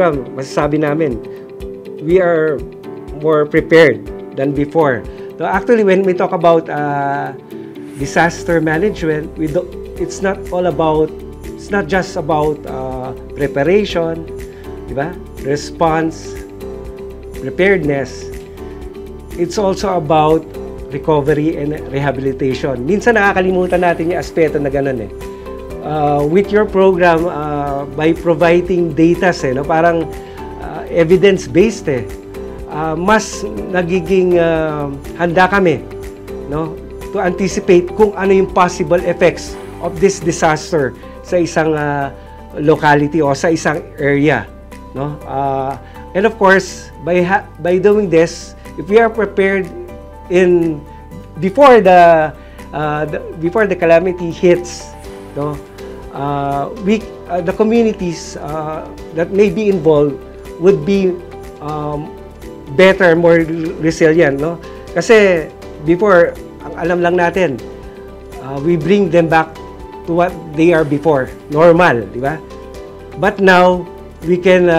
program, masasabi namin, we are more prepared than before. So actually, when we talk about disaster management, it's not just about preparation, diba? Response, preparedness. It's also about recovery and rehabilitation. Minsan nakakalimutan natin yung aspeto na ganun eh. With your program, by providing data, no, parang evidence-based mas nagiging handa kami, no, to anticipate kung ano yung possible effects of this disaster sa isang locality o sa isang area, no. And of course, by doing this, if we are prepared before the calamity hits, no, the communities that may be involved would be better, more resilient, no? Kasi before, ang alam lang natin, we bring them back to what they are before, normal, di ba? But now, we can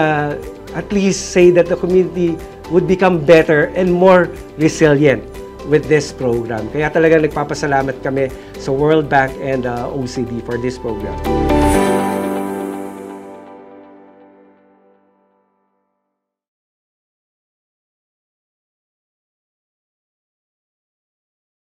at least say that the community would become better and more resilient with this program. Kaya talaga nagpapasalamat kami sa World Bank and OCD for this program.